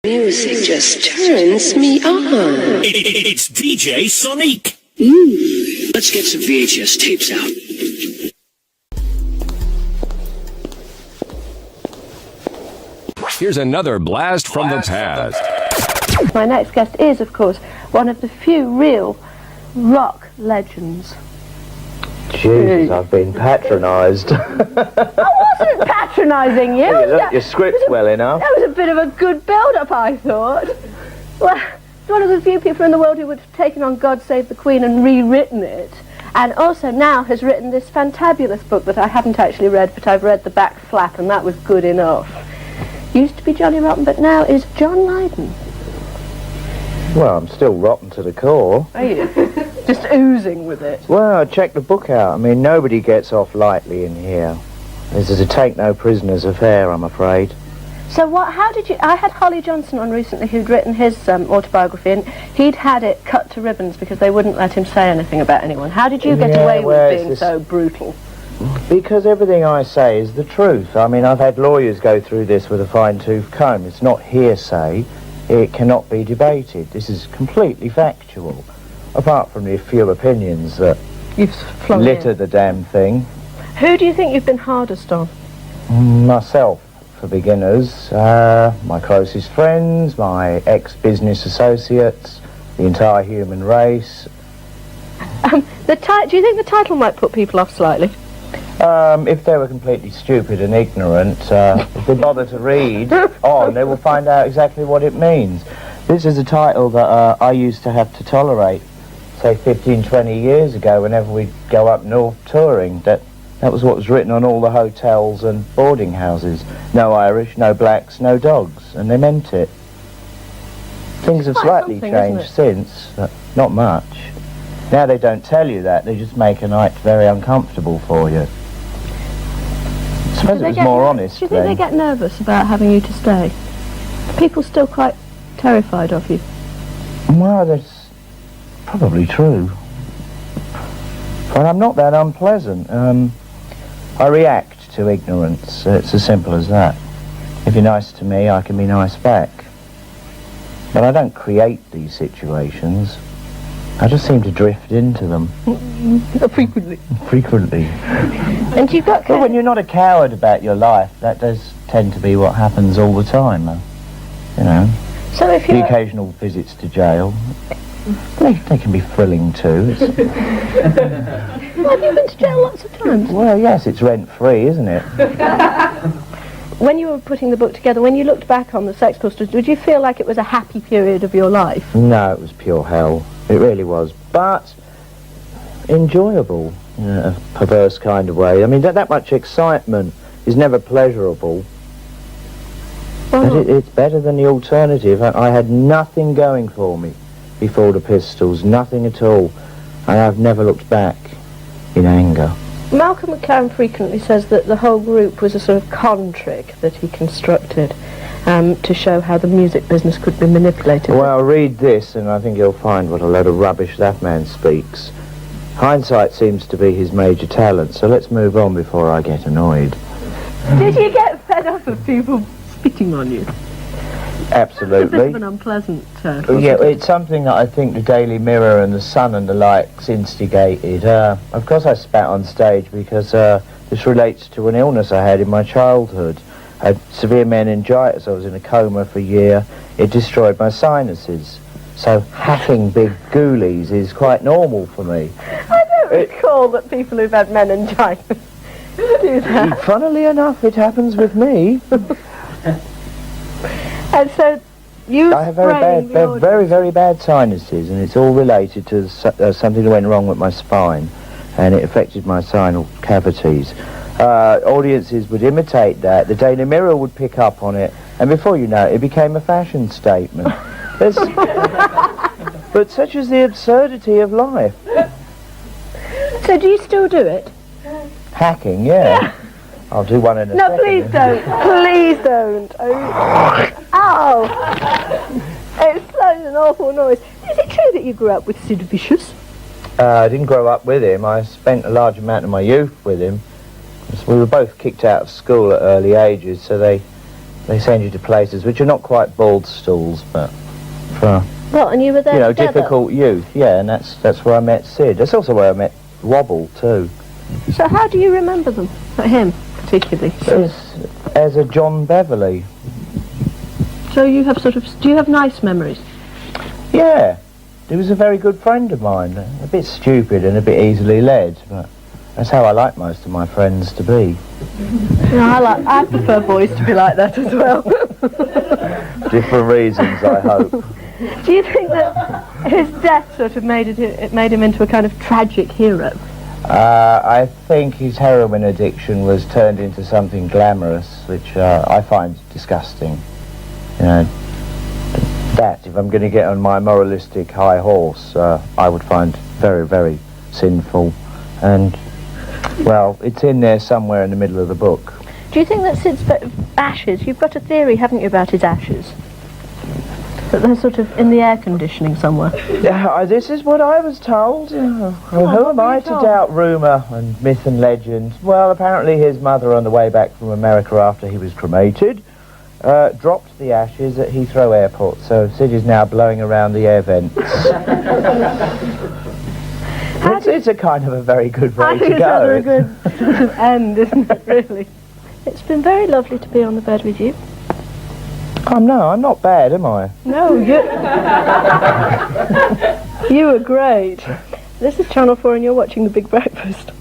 Music just turns me on. It's DJ Sonique. Let's get some VHS tapes out. Here's another blast from the past. My next guest is, of course, one of the few real rock legends. Jesus, I've been patronised. I wasn't patronising you. You looked your script well enough. That was a bit of a good build-up, I thought. Well, it's one of the few people in the world who would have taken on God Save the Queen and rewritten it, and also now has written this fantabulous book that I haven't actually read, but I've read the back flap, and that was good enough. Used to be Johnny Rotten, but now is John Lyndon. Well, I'm still rotten to the core. Are you? Just oozing with it. Well, check the book out. I mean, nobody gets off lightly in here. This is a take-no-prisoners affair, I'm afraid. So how did you... I had Holly Johnson on recently who'd written his autobiography, and he'd had it cut to ribbons because they wouldn't let him say anything about anyone. How did you get away with being so brutal? Because everything I say is the truth. I mean, I've had lawyers go through this with a fine-tooth comb. It's not hearsay. It cannot be debated. This is completely factual, apart from the few opinions that litter the damn thing. Who do you think you've been hardest on? Myself, for beginners, my closest friends, my ex-business associates, the entire human race. Do you think the title might put people off slightly? If they were completely stupid and ignorant, if they bother to read on, they will find out exactly what it means. This is a title that I used to have to tolerate, say 15, 20 years ago, whenever we'd go up north touring. That was what was written on all the hotels and boarding houses. No Irish, no blacks, no dogs, and they meant it. Things have slightly changed since, but not much. Now they don't tell you that, they just make a night very uncomfortable for you. I suppose it was more honest then. Do you think they get nervous about having you to stay? Are people still quite terrified of you? Well, that's probably true. But I'm not that unpleasant. I react to ignorance. It's as simple as that. If you're nice to me, I can be nice back. But I don't create these situations. I just seem to drift into them. Frequently. Frequently. And you've got... Well, when you're not a coward about your life, that does tend to be what happens all the time. You know. So if you're... The occasional visits to jail. They can be thrilling too. Well, have you been to jail lots of times? Well, yes, it's rent-free, isn't it? When you were putting the book together, when you looked back on the Sex Pistols, did you feel like it was a happy period of your life? No, it was pure hell. It really was. But enjoyable in a perverse kind of way. I mean, that much excitement is never pleasurable. But it's better than the alternative. I had nothing going for me before the Pistols, nothing at all. And I've never looked back in anger. Malcolm McLaren frequently says that the whole group was a sort of con trick that he constructed to show how the music business could be manipulated. Well, read this and I think you'll find what a load of rubbish that man speaks. Hindsight seems to be his major talent, so let's move on before I get annoyed. Did you get fed up of people spitting on you? Absolutely. It's a bit of an unpleasant... yeah, it's something that I think the Daily Mirror and the Sun and the likes instigated. Of course I spat on stage because this relates to an illness I had in my childhood. I had severe meningitis. I was in a coma for a year. It destroyed my sinuses. So hacking big ghoulies is quite normal for me. I don't recall that people who've had meningitis do that. Funnily enough, it happens with me. And so I have very, very bad sinuses, and it's all related to something that went wrong with my spine, and it affected my sinus cavities. Audiences would imitate that. The Daily Mirror would pick up on it, and before you know it, it became a fashion statement. But such is the absurdity of life. So do you still do it? Hacking, yeah. I'll do one in a second. No, please don't. Please don't. Ow! It's such an awful noise. Is it true that you grew up with Sid Vicious? I didn't grow up with him. I spent a large amount of my youth with him. We were both kicked out of school at early ages, so they they send you to places which are not quite bald stools, but for Well, and you were there together? difficult youth. Yeah, and that's where I met Sid. That's also where I met Wobble too. So how do you remember them? Him, particularly. As a John Beverley. So you have do you have nice memories? Yeah, he was a very good friend of mine. A bit stupid and a bit easily led, but that's how I like most of my friends to be. I prefer boys to be like that as well. Different reasons, I hope. Do you think that his death sort of made him into a kind of tragic hero? I think his heroin addiction was turned into something glamorous, which I find disgusting. You know, that, if I'm going to get on my moralistic high horse, I would find very, very sinful. And, well, it's in there somewhere in the middle of the book. Do you think that Sid's ashes, you've got a theory, haven't you, about his ashes? That they're sort of in the air conditioning somewhere? This is what I was told. Well, who am I to doubt rumour and myth and legend? Well, apparently his mother, on the way back from America after he was cremated, dropped the ashes at Heathrow Airport, so Sid is now blowing around the air vents. It's a kind of a very good way to go. It's rather a good sort of end, isn't it, really? It's been very lovely to be on the bed with you. Oh, no, I'm not bad, am I? No, you were great. This is Channel 4 and you're watching The Big Breakfast.